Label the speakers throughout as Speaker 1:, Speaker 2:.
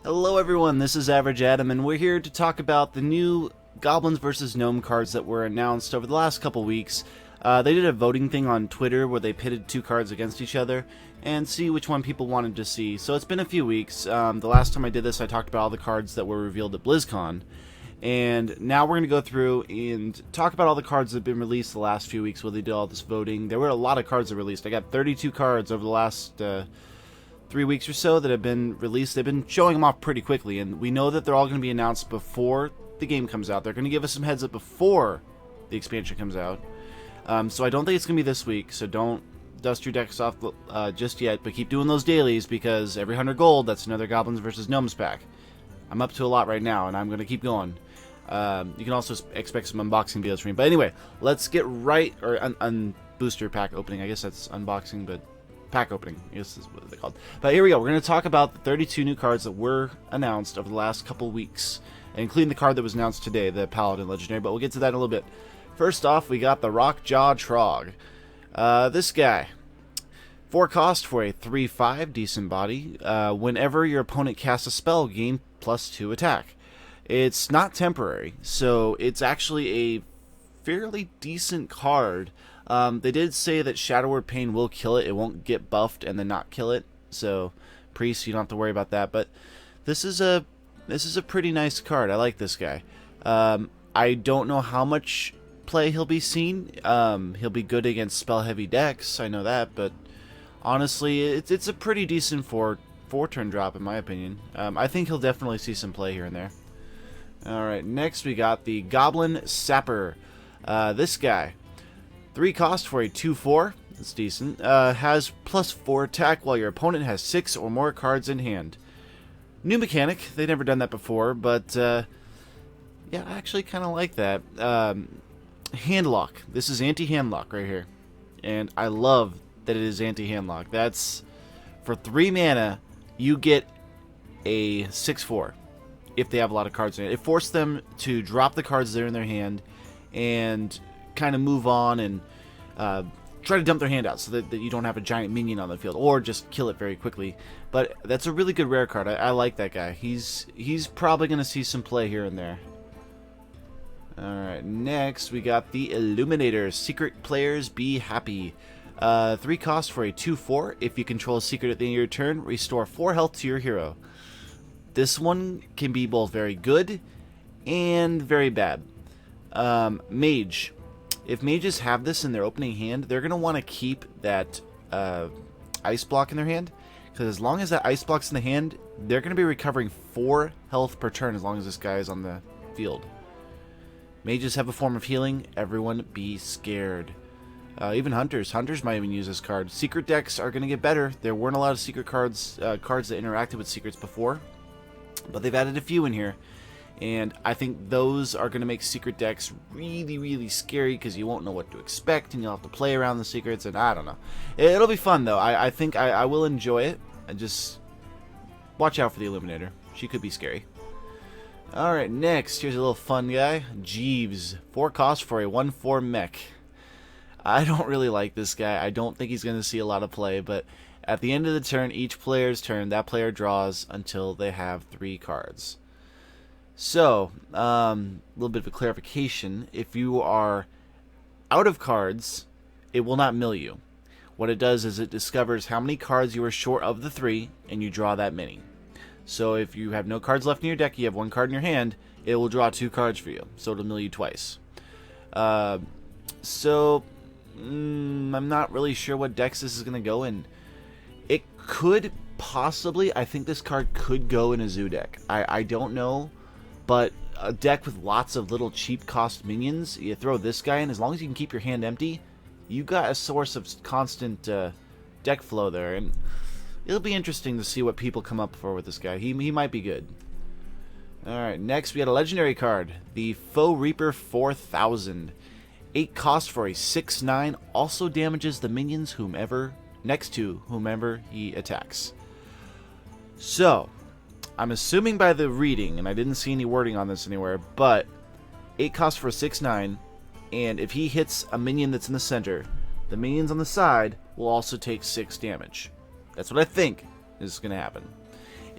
Speaker 1: Hello everyone, this is Average Adam, and we're here to talk about the new Goblins vs. Gnome cards that were announced over the last couple weeks. They did a voting thing on Twitter where they pitted two cards against each other and see which one people wanted to see. So it's been a few weeks. The last time I did this, I talked about all the cards that were revealed at Blizzcon. And now we're going to go through and talk about all the cards that have been released the last few weeks where they did all this voting. There were a lot of cards that were released. I got 32 cards over the last 3 weeks or so that have been released. They've been showing them off pretty quickly, and we know that they're all going to be announced before the game comes out. They're going to give us some heads up before the expansion comes out. So I don't think it's going to be this week, so don't dust your decks off just yet, but keep doing those dailies because every 100 gold, that's another Goblins vs. Gnomes pack. I'm up to a lot right now, and I'm going to keep going. You can also expect some unboxing videos from me. But anyway, let's get right, or booster pack opening. I guess that's unboxing, but pack opening, I guess is what they're called. But here we go. We're going to talk about the 32 new cards that were announced over the last couple weeks, including the card that was announced today, the Paladin Legendary, but we'll get to that in a little bit. First off, we got the Rockjaw Trog. This guy. 4 cost for a 3/5, decent body. Whenever your opponent casts a spell, gain +2 attack. It's not temporary, so it's actually a fairly decent card. They did say that Shadow Word Pain will kill it. It won't get buffed and then not kill it. So, Priest, you don't have to worry about that. But this is a pretty nice card. I like this guy. I don't know how much play he'll be seen. He'll be good against spell-heavy decks. I know that, but honestly, it's a pretty decent four-turn drop in my opinion. I think he'll definitely see some play here and there. All right, next we got the Goblin Sapper. This guy. 3 cost for a 2/4. That's decent. Has +4 attack while your opponent has 6 or more cards in hand. New mechanic. They've never done that before, but yeah, I actually kind of like that. Handlock. This is anti-handlock right here, and I love that it is anti-handlock. That's for 3 mana. You get a 6/4 if they have a lot of cards in it. It forced them to drop the cards that are in their hand and kind of move on and try to dump their hand out so that you don't have a giant minion on the field, or just kill it very quickly. But that's a really good rare card. I like that guy. He's probably going to see some play here and there. Alright, next we got the Illuminator. Secret players be happy. 3 cost for a 2/4. If you control a secret at the end of your turn, restore 4 health to your hero. This one can be both very good and very bad. Mage. If mages have this in their opening hand, they're going to want to keep that ice block in their hand, because as long as that ice block's in the hand, they're going to be recovering 4 health per turn as long as this guy is on the field. Mages have a form of healing. Everyone be scared. Even hunters. Hunters might even use this card. Secret decks are going to get better. There weren't a lot of secret cards that interacted with secrets before, but they've added a few in here. And I think those are going to make secret decks really, really scary because you won't know what to expect and you'll have to play around the secrets, and I don't know. It'll be fun, though. I think I will enjoy it. And just watch out for the Illuminator. She could be scary. Alright, next, here's a little fun guy. Jeeves. 4 cost for a 1/4 Mech. I don't really like this guy. I don't think he's going to see a lot of play, but at the end of the turn, each player's turn, that player draws until they have 3 cards. So, a little bit of a clarification. If you are out of cards, it will not mill you. What it does is it discovers how many cards you are short of the 3, and you draw that many. So if you have no cards left in your deck, you have 1 card in your hand, it will draw 2 cards for you. So it'll mill you twice. I'm not really sure what decks this is going to go in. It could possibly, I think this card could go in a zoo deck. I don't know. But a deck with lots of little cheap cost minions, you throw this guy in, as long as you can keep your hand empty, you got a source of constant deck flow there. And it'll be interesting to see what people come up for with this guy. He might be good. Alright, next we got a legendary card. The Foe Reaper 4000. 8 cost for a 6/9. Also damages the minions next to whomever he attacks. So, I'm assuming by the reading, and I didn't see any wording on this anywhere, but 8 cost for a 6/9, and if he hits a minion that's in the center, the minions on the side will also take 6 damage. That's what I think is going to happen.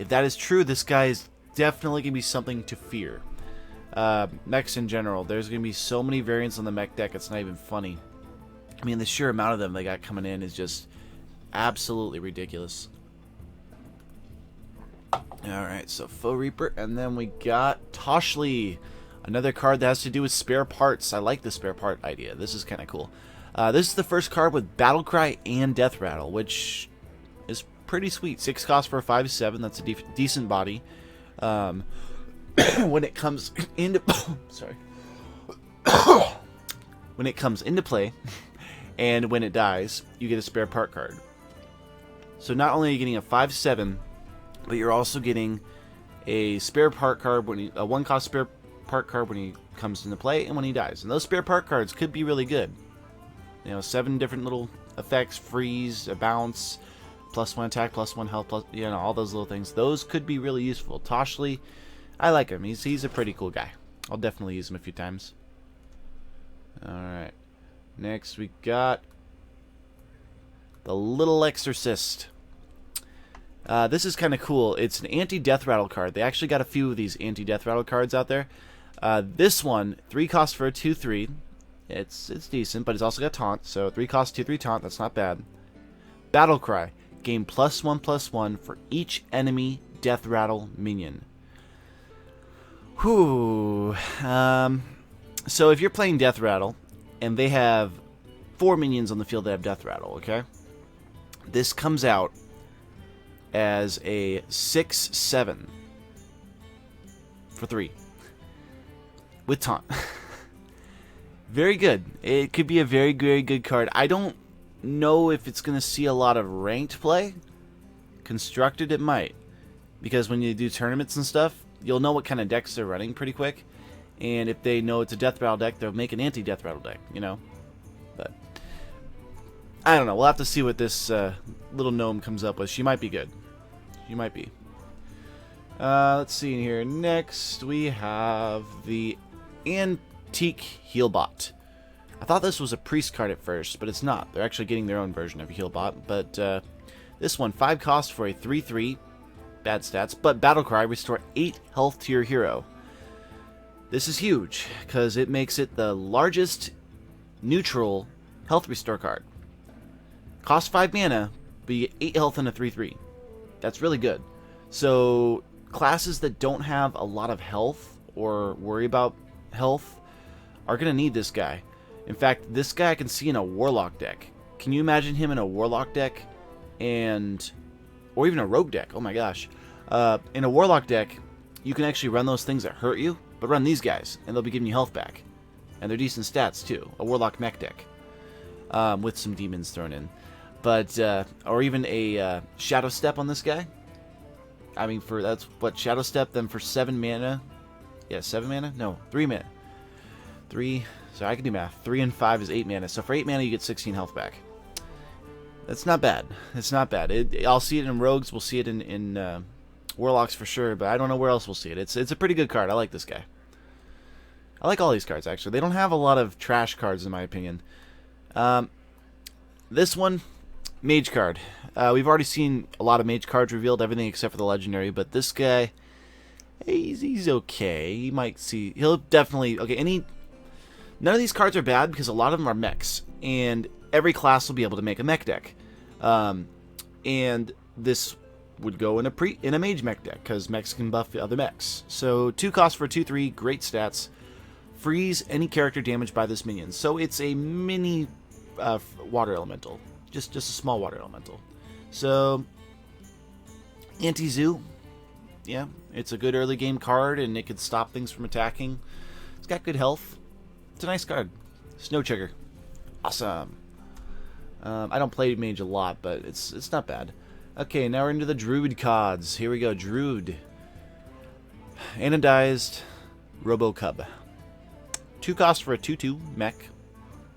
Speaker 1: If that is true, this guy is definitely going to be something to fear. Mechs in general, there's going to be so many variants on the mech deck, it's not even funny. I mean, the sheer amount of them they got coming in is just absolutely ridiculous. Alright, so Foe Reaper, and then we got Toshli, another card that has to do with spare parts. I like the spare part idea. This is kind of cool. This is the first card with Battlecry and Deathrattle, which is pretty sweet. 6 cost for a 5/7. That's a decent body. When it comes into sorry, when it comes into play, and when it dies, you get a spare part card. So not only are you getting a 5/7, but you're also getting a spare part card when a 1-cost spare part card when he comes into play and when he dies. And those spare part cards could be really good. You know, 7 different little effects: freeze, a bounce, +1 attack, +1 health, plus, you know, all those little things. Those could be really useful. Toshli, I like him. He's a pretty cool guy. I'll definitely use him a few times. Alright. Next we got the Little Exorcist. This is kind of cool. It's an anti-deathrattle card. They actually got a few of these anti-deathrattle cards out there. This one, 3 cost for a 2/3. It's decent, but it's also got taunt. So 3 cost, 2/3 taunt. That's not bad. Battlecry. Gain +1/+1 for each enemy deathrattle minion. Whew. So if you're playing deathrattle and they have 4 minions on the field that have deathrattle, okay? This comes out as a 6/7 for 3 with taunt. Very good. It could be a very, very good card. I don't know if it's going to see a lot of ranked play. Constructed, it might. Because when you do tournaments and stuff, you'll know what kind of decks they're running pretty quick. And if they know it's a deathrattle deck, they'll make an anti-deathrattle deck, you know? But I don't know. We'll have to see what this little gnome comes up with. She might be good. She might be. Let's see in here. Next, we have the Antique Healbot. I thought this was a priest card at first, but it's not. They're actually getting their own version of a Healbot. But this one, 5 cost for a 3/3. Bad stats. But Battlecry, restore 8 health to your hero. This is huge, because it makes it the largest neutral health restore card. Cost 5 mana, but you get 8 health and a 3/3. That's really good. So, classes that don't have a lot of health, or worry about health, are going to need this guy. In fact, this guy I can see in a Warlock deck. Can you imagine him in a Warlock deck? Or even a Rogue deck. Oh my gosh. In a Warlock deck, you can actually run those things that hurt you, but run these guys, and they'll be giving you health back. And they're decent stats, too. A Warlock Mech deck. With some demons thrown in. But, or even a Shadow Step on this guy. I mean, that's what, Shadow Step, then for 7 mana. Yeah, 7 mana? No, 3 mana. 3, sorry, I can do math. 3 and 5 is 8 mana. So for 8 mana, you get 16 health back. That's not bad. It's not bad. I'll see it in Rogues. We'll see it in Warlocks for sure, but I don't know where else we'll see it. It's a pretty good card. I like this guy. I like all these cards, actually. They don't have a lot of trash cards, in my opinion. This one, Mage card. We've already seen a lot of Mage cards revealed, everything except for the Legendary, but this guy, he's okay. He might see... He'll definitely... Okay, none of these cards are bad, because a lot of them are Mechs, and every class will be able to make a Mech deck. And this would go in a Mage Mech deck, because Mechs can buff the other Mechs. So 2 cost for 2/3, great stats. Freeze any character damaged by this minion. So it's a mini water elemental. Just a small water elemental. So, Anti-Zoo. Yeah, it's a good early game card, and it can stop things from attacking. It's got good health. It's a nice card. Snow Trigger. Awesome. I don't play Mage a lot, but it's not bad. Okay, now we're into the Druid cards. Here we go, Druid. Anodized Robo-Cub. 2 cost for a 2/2 Mech.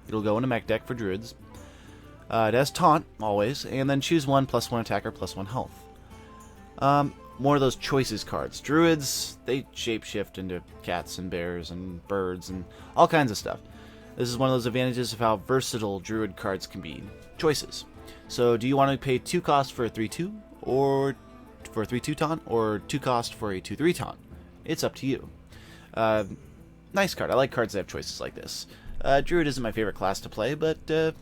Speaker 1: It'll go in a Mech deck for Druids. It has Taunt, always, and then choose 1, +1 attacker, +1 health. More of those choices cards. Druids, they shapeshift into cats and bears and birds and all kinds of stuff. This is one of those advantages of how versatile Druid cards can be. Choices. So, do you want to pay 2 costs for a 3/2, or for a 3/2 taunt, or 2 cost for a 2/3 taunt. It's up to you. Nice card. I like cards that have choices like this. Druid isn't my favorite class to play, but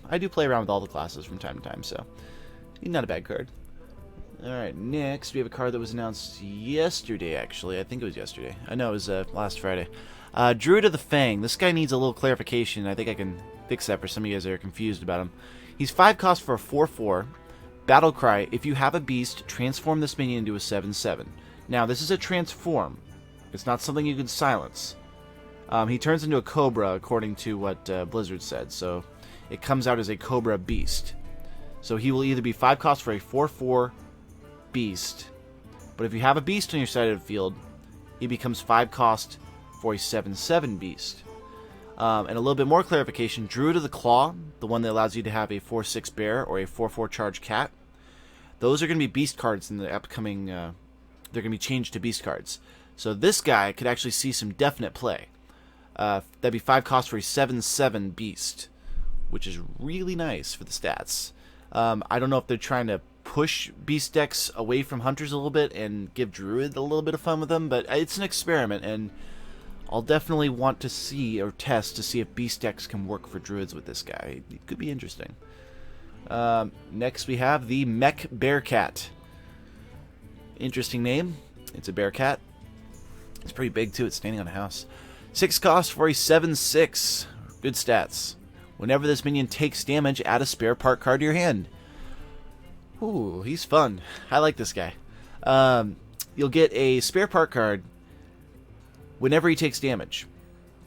Speaker 1: I do play around with all the classes from time to time, so not a bad card. Alright, next we have a card that was announced yesterday, actually. I think it was yesterday. I know it was last Friday. Druid of the Fang. This guy needs a little clarification. I think I can fix that for some of you guys that are confused about him. He's 5 cost for a 4/4. Battle Cry. If you have a beast, transform this minion into a 7/7. Now, this is a transform. It's not something you can silence. He turns into a cobra, according to what Blizzard said. So, it comes out as a cobra beast. So, he will either be 5 cost for a 4/4 beast. But if you have a beast on your side of the field, he becomes 5 cost for a 7/7 beast. And a little bit more clarification, Druid of the Claw, the one that allows you to have a 4/6 bear or a 4/4 charge cat, those are going to be beast cards in the upcoming, they're going to be changed to beast cards. So this guy could actually see some definite play. That'd be 5 cost for a 7/7 beast, which is really nice for the stats. I don't know if they're trying to push beast decks away from hunters a little bit and give Druid a little bit of fun with them, but it's an experiment, and I'll definitely want to see or test to see if beast decks can work for Druids with this guy. It could be interesting. Next we have the Mech Bearcat. Interesting name. It's a bearcat. It's pretty big too. It's standing on a house. 6 cost for a 7/6. Good stats. Whenever this minion takes damage, add a spare part card to your hand. Ooh, he's fun. I like this guy. You'll get a spare part card whenever he takes damage.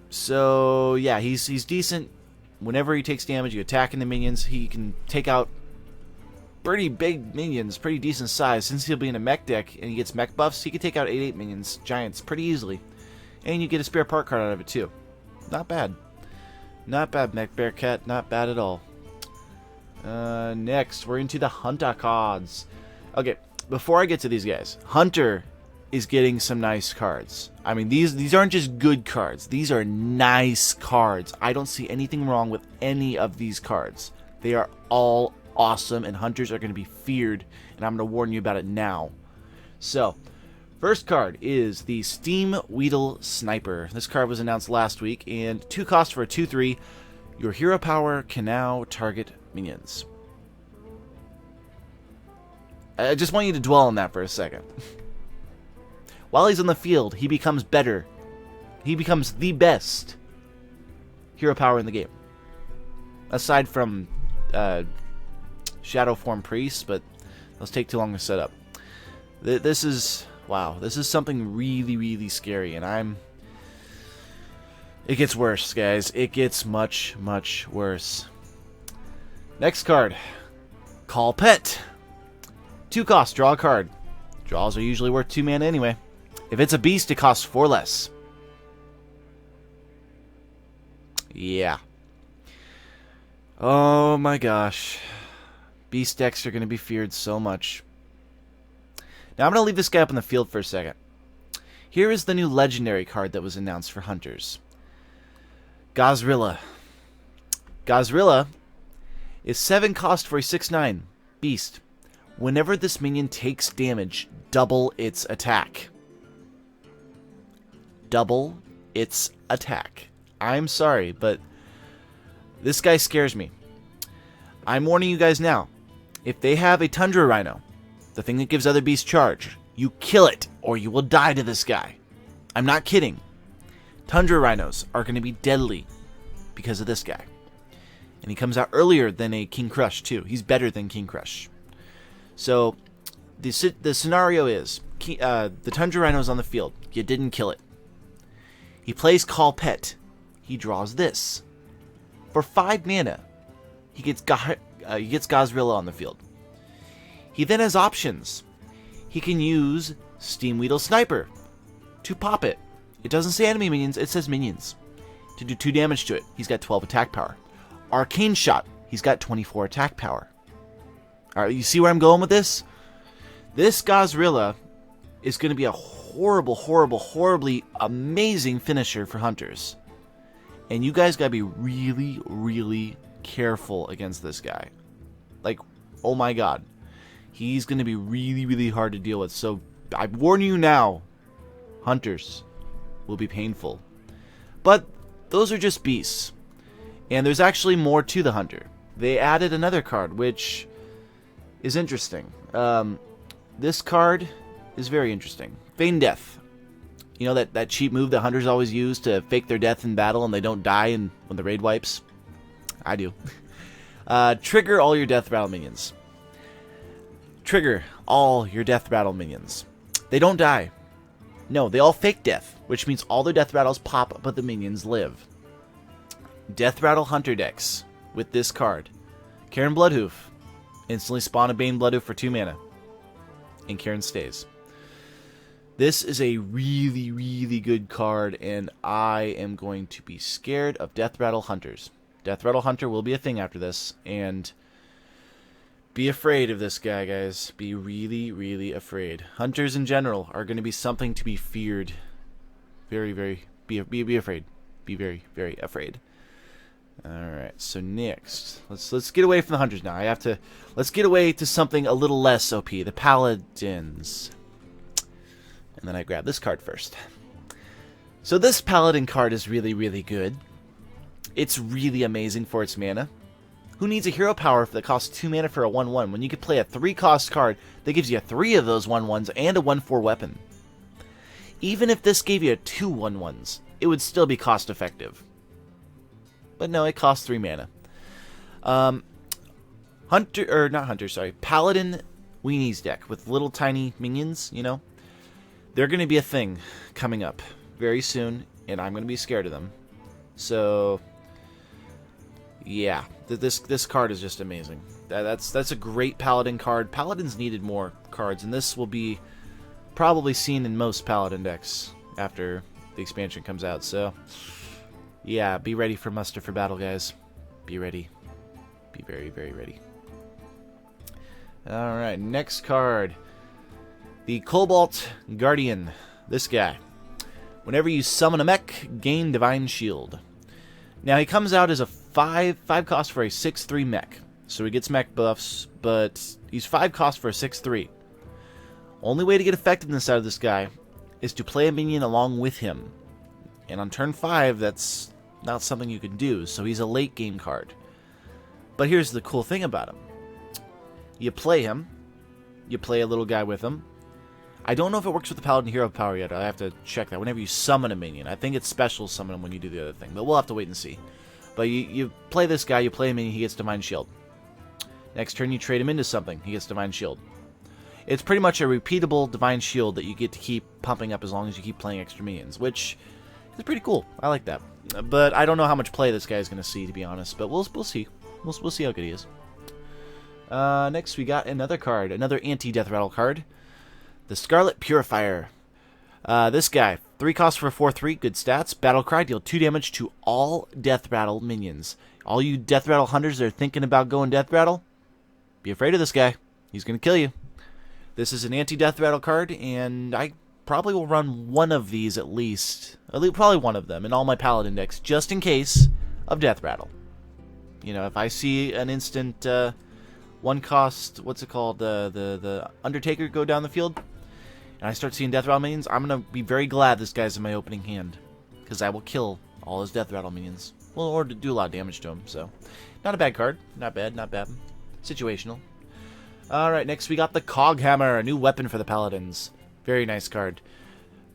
Speaker 1: So, yeah, he's decent. Whenever he takes damage, you attack in the minions. He can take out pretty big minions, pretty decent size. Since he'll be in a mech deck and he gets mech buffs, he can take out 8/8 minions, giants, pretty easily. And you get a spare part card out of it, too. Not bad. Not bad, Mech Bearcat. Not bad at all. Next, we're into the Hunter cards. Okay, before I get to these guys, Hunter is getting some nice cards. I mean, these aren't just good cards. These are nice cards. I don't see anything wrong with any of these cards. They are all awesome, and Hunters are going to be feared, and I'm going to warn you about it now. So, first card is the Steam Weedle Sniper. This card was announced last week, and 2 cost for a 2/3. Your hero power can now target minions. I just want you to dwell on that for a second. While he's on the field, he becomes better. He becomes the best hero power in the game. Aside from Shadow Form Priests, but those take too long to set up. This is... wow, this is something really, really scary, and it gets worse, guys. It gets much, much worse. Next card. Call Pet. 2 cost, draw a card. Draws are usually worth 2 mana anyway. If it's a beast, it costs 4 less. Yeah. Oh my gosh. Beast decks are going to be feared so much. Now I'm going to leave this guy up in the field for a second. Here is the new legendary card that was announced for Hunters. Gazrilla. Gazrilla is 7 cost for a 6/9 beast. Whenever this minion takes damage, double its attack. Double its attack. I'm sorry, but this guy scares me. I'm warning you guys now. If they have a Tundra Rhino, the thing that gives other beasts charge, you kill it or you will die to this guy. I'm not kidding. Tundra Rhinos are going to be deadly because of this guy. And he comes out earlier than a King Crush too. He's better than King Crush. So the scenario is the Tundra Rhino is on the field. You didn't kill it. He plays Call Pet. He draws this. For 5 mana, he gets Gazrilla on the field. He then has options. He can use Steam Weedle Sniper to pop it. It doesn't say enemy minions, it says minions. To do 2 damage to it. He's got 12 attack power. Arcane Shot. He's got 24 attack power. Alright, you see where I'm going with this? This Gazrilla is going to be a horrible, horrible, horribly amazing finisher for Hunters. And you guys got to be really, really careful against this guy. Like, oh my god. He's going to be really, really hard to deal with. So I warn you now, hunters will be painful. But those are just beasts. And there's actually more to the hunter. They added another card, which is interesting. This card is very interesting. Feign Death. You know that cheap move that hunters always use to fake their death in battle and they don't die when the raid wipes? I do. Trigger all your death rattle minions. Trigger all your death rattle minions. They don't die. No, they all fake death, which means all their death rattles pop, but the minions live. Death rattle hunter decks with this card. Karen Bloodhoof. Instantly spawn a Bane Bloodhoof for 2 mana. And Karen stays. This is a really, really good card, and I am going to be scared of Death Rattle Hunters. Death Rattle Hunter will be a thing after this, and be afraid of this guy, guys. Be really, really afraid. Hunters in general are going to be something to be feared. Very, very, be afraid. Be very, very afraid. Alright, so next, let's get away from the hunters now. Let's get away to something a little less OP, the Paladins. And then I grab this card first. So this Paladin card is really, really good. It's really amazing for its mana. Who needs a hero power that costs 2 mana for a 1/1 when you could play a 3-cost card that gives you 3 of those 1/1s and a 1/4 weapon? Even if this gave you 2 1/1s, it would still be cost effective. But no, it costs 3 mana. Paladin Weenies deck with little tiny minions, you know. They're going to be a thing coming up very soon, and I'm going to be scared of them. So, yeah, this card is just amazing. That's a great Paladin card. Paladins needed more cards, and this will be probably seen in most Paladin decks after the expansion comes out. So, yeah, be ready for muster for battle, guys. Be ready. Be very, very ready. Alright, next card. The Cobalt Guardian. This guy. Whenever you summon a mech, gain Divine Shield. Now, he comes out as a 5 cost for a 6/3 mech. So he gets mech buffs, but he's 5 cost for a 6/3. Only way to get effectiveness out of this guy is to play a minion along with him. And on turn 5, that's not something you can do, so he's a late game card. But here's the cool thing about him. You play him, you play a little guy with him. I don't know if it works with the Paladin Hero power yet. I have to check that. Whenever you summon a minion, I think it's special summon him when you do the other thing, but we'll have to wait and see. But you play this guy, you play a minion, he gets Divine Shield. Next turn you trade him into something, he gets Divine Shield. It's pretty much a repeatable Divine Shield that you get to keep pumping up as long as you keep playing extra minions, which is pretty cool. I like that. But I don't know how much play this guy is going to see, to be honest. But we'll see. We'll see how good he is. Next, we got another card. Another anti-deathrattle card. The Scarlet Purifier. This guy. 3 costs for a 4/3. Good stats. Battle Cry. Deal 2 damage to all deathrattle minions. All you deathrattle hunters that are thinking about going deathrattle, be afraid of this guy. He's going to kill you. This is an anti-deathrattle card, and I probably will run one of these at least. Probably one of them in all my Paladin decks, just in case of Death Rattle. You know, if I see an instant 1 cost, what's it called, the Undertaker go down the field, and I start seeing Death Rattle minions, I'm going to be very glad this guy's in my opening hand, because I will kill all his Death Rattle minions. Well, or do a lot of damage to him, so. Not a bad card. Not bad, not bad. Situational. Alright, next we got the Coghammer, a new weapon for the Paladins. Very nice card.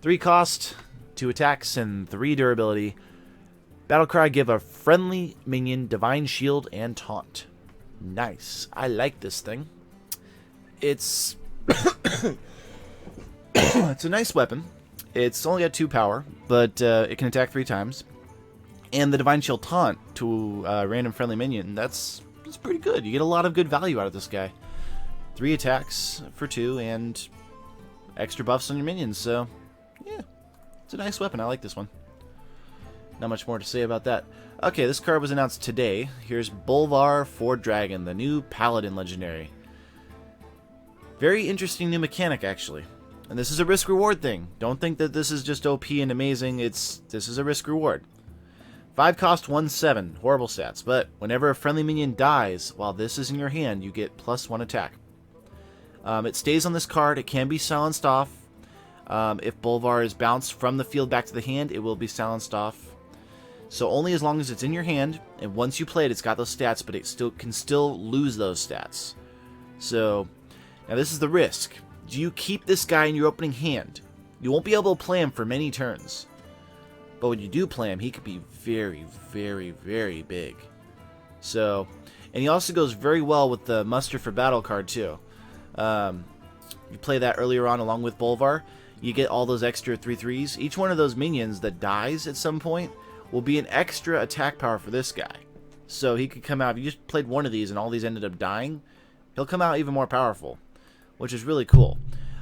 Speaker 1: 3 cost, 2 attacks, and 3 durability. Battlecry, give a friendly minion Divine Shield and Taunt. Nice. I like this thing. It's it's a nice weapon. It's only got 2 power, but it can attack 3 times. And the Divine Shield Taunt to a random friendly minion, that's pretty good. You get a lot of good value out of this guy. 3 attacks for 2 and extra buffs on your minions, so yeah, it's a nice weapon. I like this one. Not much more to say about that. Okay, this card was announced today. Here's Bolvar Ford Dragon, the new Paladin legendary. Very interesting new mechanic, actually. And this is a risk-reward thing. Don't think that this is just OP and amazing. This is a risk-reward. 5 cost, 1/7. Horrible stats. But whenever a friendly minion dies while this is in your hand, you get +1 attack. It stays on this card. It can be silenced off. If Bolvar is bounced from the field back to the hand, it will be silenced off. So only as long as it's in your hand, and once you play it, it's got those stats, but it can still lose those stats. So, now this is the risk. Do you keep this guy in your opening hand? You won't be able to play him for many turns. But when you do play him, he could be very, very, very big. So, and he also goes very well with the Muster for Battle card, too. You play that earlier on along with Bolvar, you get all those extra 3/3s. Each one of those minions that dies at some point will be an extra attack power for this guy. So he could come out, if you just played one of these and all these ended up dying, he'll come out even more powerful, which is really cool.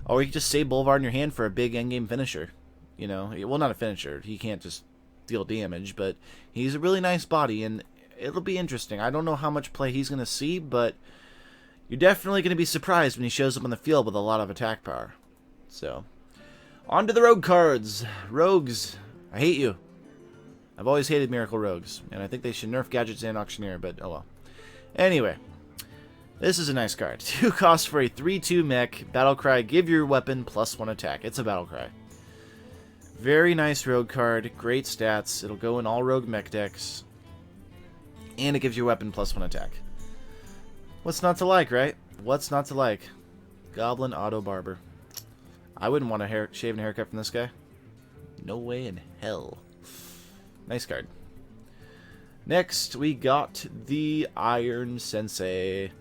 Speaker 1: Or you can just save Bolvar in your hand for a big endgame finisher. You know, well, not a finisher. He can't just deal damage, but he's a really nice body, and it'll be interesting. I don't know how much play he's going to see, but you're definitely going to be surprised when he shows up on the field with a lot of attack power. So, on to the rogue cards. Rogues, I hate you. I've always hated Miracle Rogues, and I think they should nerf Gadgets and Auctioneer, but oh well. Anyway, this is a nice card. 2 costs for a 3/2 mech. Battlecry, give your weapon +1 attack. It's a Battlecry. Very nice rogue card. Great stats. It'll go in all rogue mech decks. And it gives your weapon +1 attack. What's not to like, right? What's not to like? Goblin Auto Barber. I wouldn't want to shave a haircut from this guy. No way in hell. Nice card. Next, we got the Iron Sensei.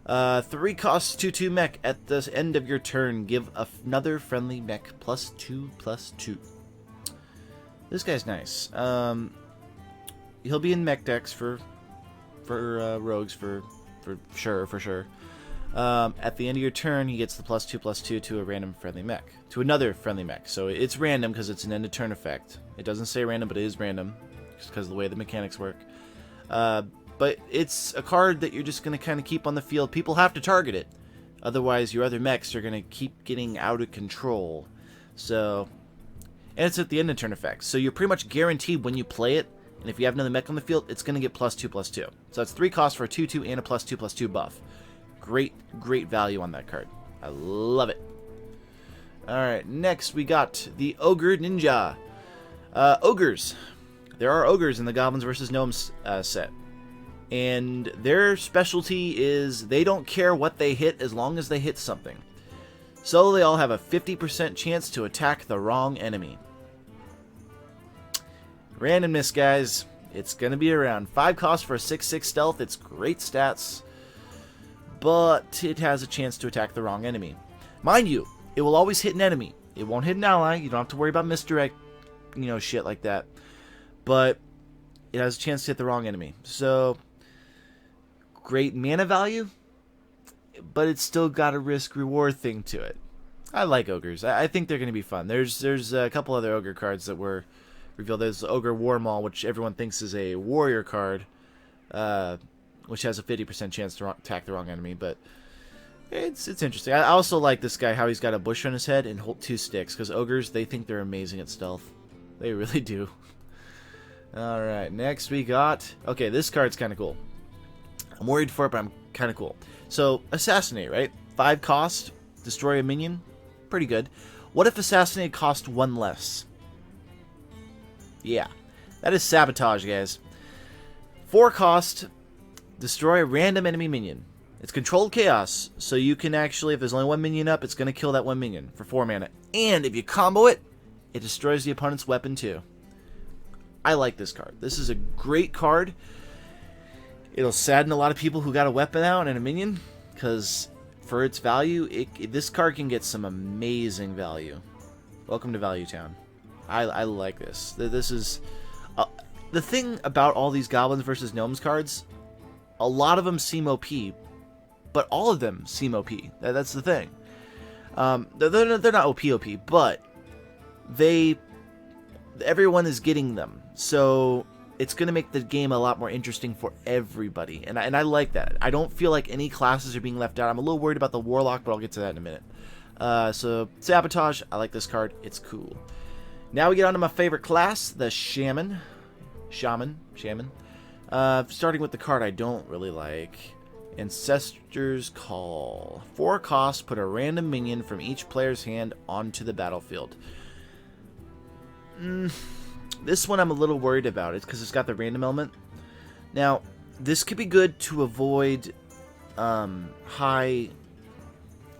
Speaker 1: 3 costs 2/2 mech. At the end of your turn, give another friendly mech +2/+2. This guy's nice. He'll be in mech decks for rogues for sure. At the end of your turn, he gets the +2/+2 to a random friendly mech. To another friendly mech. So it's random because it's an end of turn effect. It doesn't say random, but it is random. Just because of the way the mechanics work. But it's a card that you're just going to kind of keep on the field. People have to target it. Otherwise, your other mechs are going to keep getting out of control. So, and it's at the end of turn effect. So you're pretty much guaranteed when you play it. And if you have another mech on the field, it's going to get +2/+2. So that's 3 costs for a 2/2 and a +2/+2 buff. Great value on that card. I love it. Alright, next we got the Ogre Ninja. Ogres. There are ogres in the Goblins vs. Gnomes set. And their specialty is they don't care what they hit as long as they hit something. So they all have a 50% chance to attack the wrong enemy. Randomness, guys. It's going to be around 5 costs for a 6/6 stealth. It's great stats. But it has a chance to attack the wrong enemy. Mind you, it will always hit an enemy. It won't hit an ally. You don't have to worry about misdirect, shit like that. But it has a chance to hit the wrong enemy. So, great mana value, but it's still got a risk-reward thing to it. I like ogres. I think they're going to be fun. There's a couple other ogre cards that were revealed. There's Ogre Warmaul, which everyone thinks is a warrior card, which has a 50% chance to attack the wrong enemy, but it's interesting. I also like this guy, how he's got a bush on his head and hold 2 sticks, because ogres, they think they're amazing at stealth. They really do. Alright, next we got... Okay, this card's kind of cool. I'm worried for it, but I'm kind of cool. So, Assassinate, right? 5 cost, destroy a minion. Pretty good. What if Assassinate cost 1 less? Yeah, that is Sabotage, guys. 4 cost, destroy a random enemy minion. It's controlled chaos, so you can actually, if there's only 1 minion up, it's going to kill that 1 minion for 4 mana. And if you combo it, it destroys the opponent's weapon too. I like this card. This is a great card. It'll sadden a lot of people who got a weapon out and a minion, because for its value, this card can get some amazing value. Welcome to Value Town. I like this. This is... the thing about all these Goblins versus Gnomes cards, a lot of them seem OP, but all of them seem OP. That's the thing. They're not OP, but everyone is getting them. So it's going to make the game a lot more interesting for everybody. And I like that. I don't feel like any classes are being left out. I'm a little worried about the Warlock, but I'll get to that in a minute. So Sabotage, I like this card. It's cool. Now we get on to my favorite class, the Shaman. Shaman. Starting with the card I don't really like. Ancestor's Call. 4 cost, put a random minion from each player's hand onto the battlefield. This one I'm a little worried about. It's because it's got the random element. Now, this could be good to avoid high,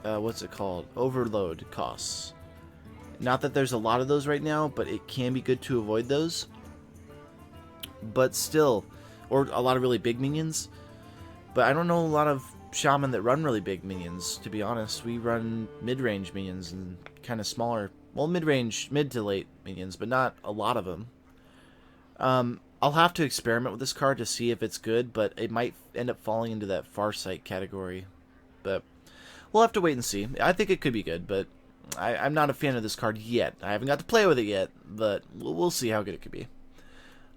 Speaker 1: what's it called? Overload costs. Not that there's a lot of those right now, but it can be good to avoid those. But still, or a lot of really big minions. But I don't know a lot of Shaman that run really big minions, to be honest. We run mid-range minions and kind of smaller, well, mid-range, mid to late minions, but not a lot of them. I'll have to experiment with this card to see if it's good, but it might end up falling into that Farsight category. But we'll have to wait and see. I think it could be good, but I'm not a fan of this card yet. I haven't got to play with it yet, but we'll see how good it could be.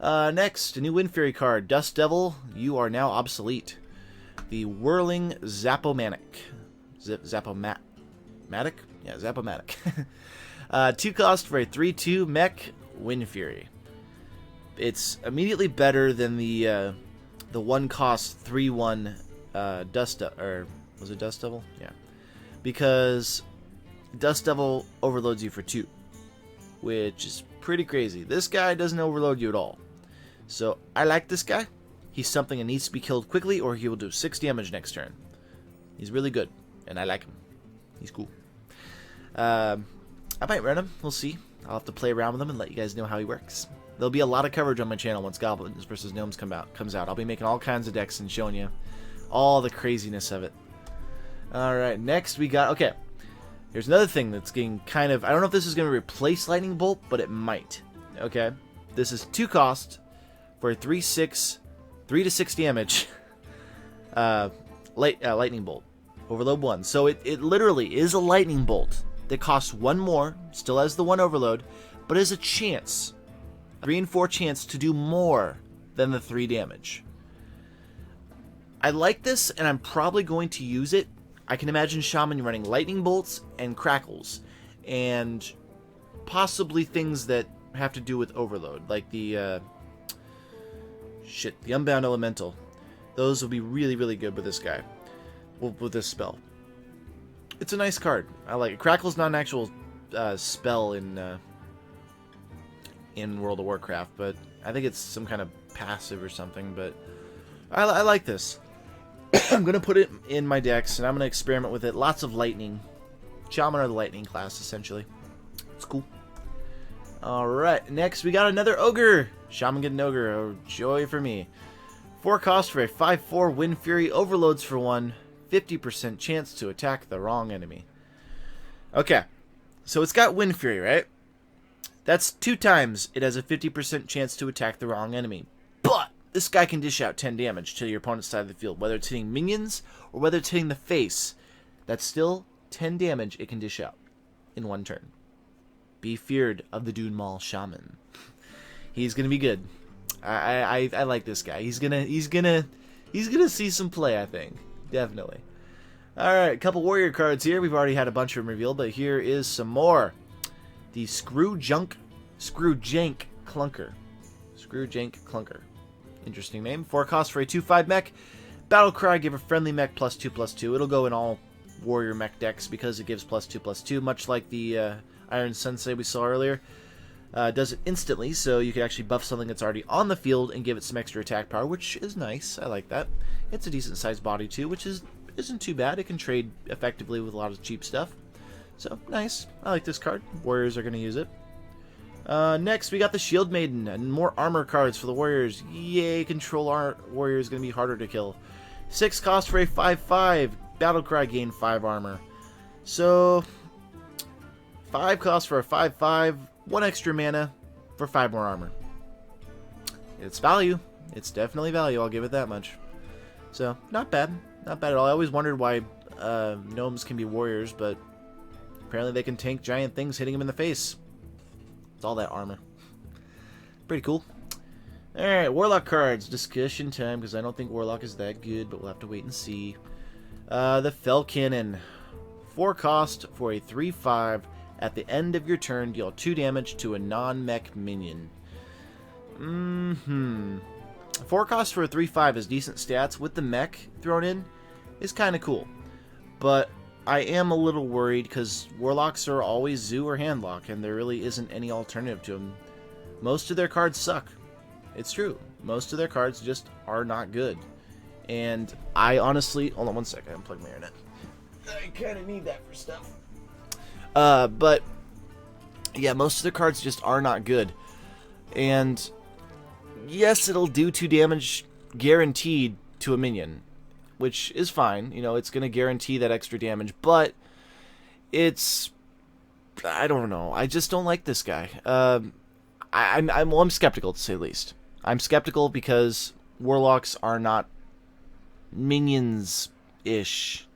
Speaker 1: Next, a new Wind Fury card. Dust Devil, you are now obsolete. The Whirling Zapomatic. Zapomatic? Yeah, Zapomatic. 2 cost for a 3/2 Mech Wind Fury. It's immediately better than the 1 cost 3/1 or was it Dust Devil? Yeah. Because Dust Devil overloads you for 2, which is pretty crazy. This guy doesn't overload you at all. So I like this guy. He's something that needs to be killed quickly, or he will do 6 damage next turn. He's really good, and I like him. He's cool. I might run him. We'll see. I'll have to play around with him and let you guys know how he works. There'll be a lot of coverage on my channel once Goblins versus Gnomes comes out. I'll be making all kinds of decks and showing you all the craziness of it. Alright, next we got... Okay, here's another thing that's getting kind of... I don't know if this is going to replace Lightning Bolt, but it might. Okay, this is 2 cost for a 3/6... 3 to 6 damage lightning bolt. Overload 1. So it literally is a lightning bolt that costs 1 more, still has the 1 overload, but has a chance, 3 and 4 chance to do more than the 3 damage. I like this, and I'm probably going to use it. I can imagine Shaman running lightning bolts and crackles, and possibly things that have to do with overload, like the the Unbound Elemental. Those will be really, really good with this guy. With this spell. It's a nice card. I like it. Crackle's not an actual spell in World of Warcraft, but I think it's some kind of passive or something, but I like this. I'm going to put it in my decks, and I'm going to experiment with it. Lots of lightning. Shaman are the lightning class, essentially. It's cool. Alright, next we got another Ogre. Shaman get an Ogre. Oh, joy for me. 4 cost for a 5/4 Wind Fury. Overloads for 1. 50% chance to attack the wrong enemy. Okay, so it's got Wind Fury, right? That's 2 times it has a 50% chance to attack the wrong enemy. But this guy can dish out 10 damage to your opponent's side of the field, whether it's hitting minions or whether it's hitting the face. That's still 10 damage it can dish out in 1 turn. Be feared of the Dune Mall Shaman. He's gonna be good. I like this guy. He's gonna see some play, I think. Definitely. Alright, a couple warrior cards here. We've already had a bunch of them revealed, but here is some more. The Screwjank Clunker. Screwjank Clunker. Interesting name. 4 cost for a 2/5 mech. Battlecry, give a friendly mech +2/+2. It'll go in all warrior mech decks because it gives +2/+2, much like the Iron Sensei we saw earlier. Does it instantly, so you can actually buff something that's already on the field and give it some extra attack power, which is nice. I like that. It's a decent sized body too, which isn't too bad. It can trade effectively with a lot of cheap stuff. So, nice. I like this card. Warriors are going to use it. Next, we got the Shield Maiden, and more armor cards for the Warriors. Yay, Control Warrior is going to be harder to kill. 6 cost for a 5/5. Battlecry, gain 5 armor. So, 5 cost for a 5/5. 1 extra mana for 5 more armor. It's value. It's definitely value, I'll give it that much. So, not bad. Not bad at all. I always wondered why gnomes can be warriors, but apparently they can tank giant things hitting them in the face. It's all that armor. Pretty cool. Alright, Warlock cards. Discussion time, because I don't think Warlock is that good, but we'll have to wait and see. The Fell Cannon. 4 cost for a 3/5. At the end of your turn, deal 2 damage to a non-mech minion. 4 cost for a 3/5 is decent stats with the mech thrown in. is kind of cool. But I am a little worried because Warlocks are always Zoo or Handlock, and there really isn't any alternative to them. Most of their cards suck. It's true. Most of their cards just are not good. And I honestly... Hold on one second. Unplug my internet. I kind of need that for stuff. But... yeah, most of their cards just are not good. And... yes, it'll do 2 damage guaranteed to a minion. Which is fine. You know, it's going to guarantee that extra damage. But... it's... I don't know. I just don't like this guy. I'm skeptical, to say the least. I'm skeptical because Warlocks are not minions-ish.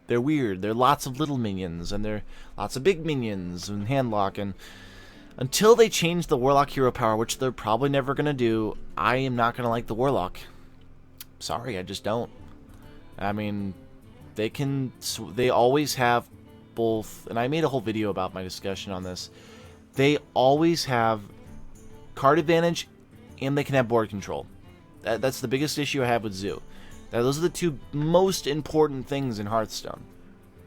Speaker 1: They're weird. They're lots of little minions, and they're lots of big minions and Handlock. And until they change the Warlock hero power, which they're probably never going to do, I am not going to like the Warlock. Sorry, I just don't. I mean, they always have both, and I made a whole video about my discussion on this. They always have card advantage, and they can have board control. That's the biggest issue I have with Zoo. Now, those are the 2 most important things in Hearthstone.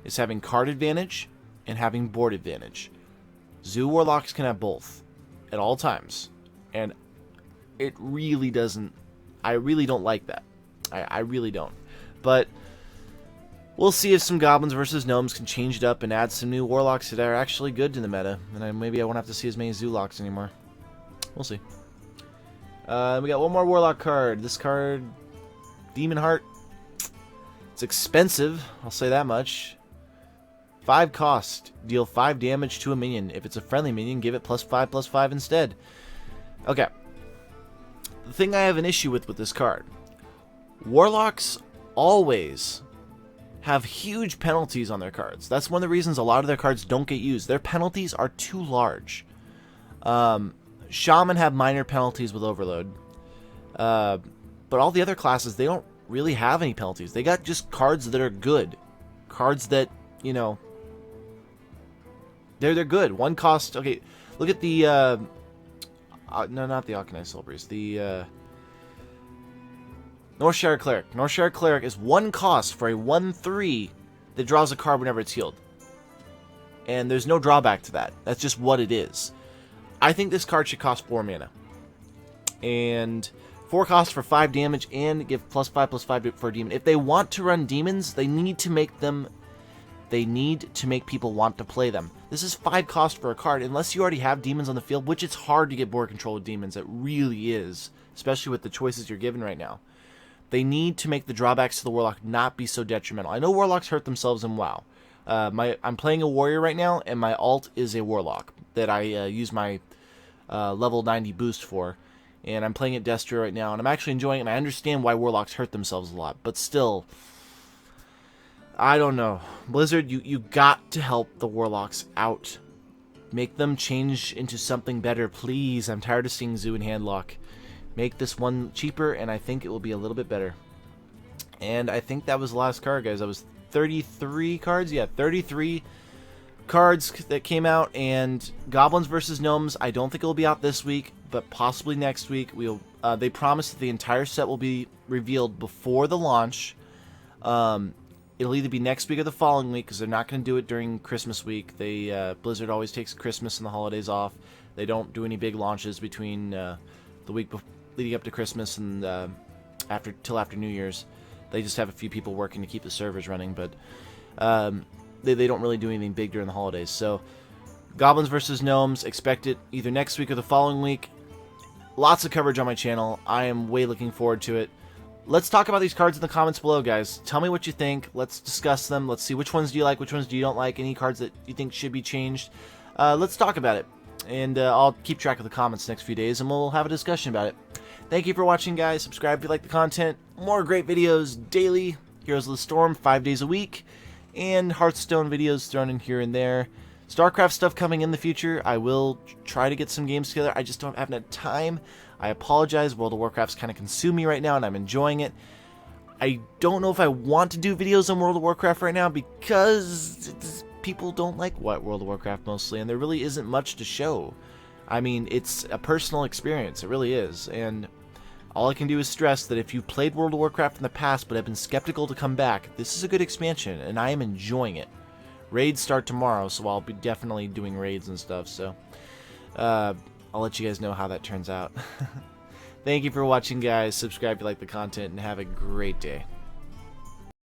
Speaker 1: Is having card advantage and having board advantage. Zoo Warlocks can have both at all times. And it really doesn't... I really don't like that. I really don't. But we'll see if some Goblins versus Gnomes can change it up and add some new Warlocks that are actually good to the meta. And maybe I won't have to see as many Zoolocks anymore. We'll see. We got one more Warlock card. This card, Demon Heart. It's expensive, I'll say that much. 5 cost. Deal 5 damage to a minion. If it's a friendly minion, give it +5/+5 instead. Okay. The thing I have an issue with this card. Warlocks always have huge penalties on their cards. That's one of the reasons a lot of their cards don't get used. Their penalties are too large. Shaman have minor penalties with Overload. But all the other classes, they don't really have any penalties. They got just cards that are good. Cards that, you know, they're good. 1 cost... Okay, look at the... no, not the Alkanite Soul Priest. The... Northshire Cleric. Northshire Cleric is 1 cost for a 1/3 that draws a card whenever it's healed. And there's no drawback to that. That's just what it is. I think this card should cost 4 mana. And 4 costs for 5 damage and give +5/+5 for a demon. If they want to run demons, they need to make them... They need to make people want to play them. This is 5 cost for a card, unless you already have demons on the field, which it's hard to get board control with demons. It really is. Especially with the choices you're given right now. They need to make the drawbacks to the Warlock not be so detrimental. I know Warlocks hurt themselves in WoW. I'm playing a Warrior right now, and my alt is a Warlock that I use my level 90 boost for. And I'm playing it Destro right now, and I'm actually enjoying it, and I understand why Warlocks hurt themselves a lot. But still, I don't know. Blizzard, you got to help the Warlocks out. Make them change into something better, please. I'm tired of seeing Zoo and Handlock. Make this one cheaper, and I think it will be a little bit better. And I think that was the last card, guys. That was 33 cards? Yeah, 33 cards that came out. And Goblins versus Gnomes, I don't think it will be out this week, but possibly next week. They promised that the entire set will be revealed before the launch. It'll either be next week or the following week, because they're not going to do it during Christmas week. Blizzard always takes Christmas and the holidays off. They don't do any big launches between the week leading up to Christmas and till after New Year's. They just have a few people working to keep the servers running, but they don't really do anything big during the holidays. So, Goblins versus Gnomes, expect it either next week or the following week. Lots of coverage on my channel. I am way looking forward to it. Let's talk about these cards in the comments below, guys. Tell me what you think. Let's discuss them. Let's see which ones do you like, which ones do you don't like, any cards that you think should be changed. Let's talk about it. And I'll keep track of the comments the next few days, and we'll have a discussion about it. Thank you for watching, guys. Subscribe if you like the content. More great videos daily. Heroes of the Storm 5 days a week. And Hearthstone videos thrown in here and there. StarCraft stuff coming in the future. I will try to get some games together. I just haven't had time. I apologize. World of Warcraft's kind of consumed me right now, and I'm enjoying it. I don't know if I want to do videos on World of Warcraft right now because people don't like World of Warcraft mostly, and there really isn't much to show. I mean, it's a personal experience. It really is. And All I can do is stress that if you played World of Warcraft in the past but have been skeptical to come back, this is a good expansion, and I am enjoying it. Raids start tomorrow, so I'll be definitely doing raids and stuff, so I'll let you guys know how that turns out. Thank you for watching, guys. Subscribe if you like the content, and have a great day.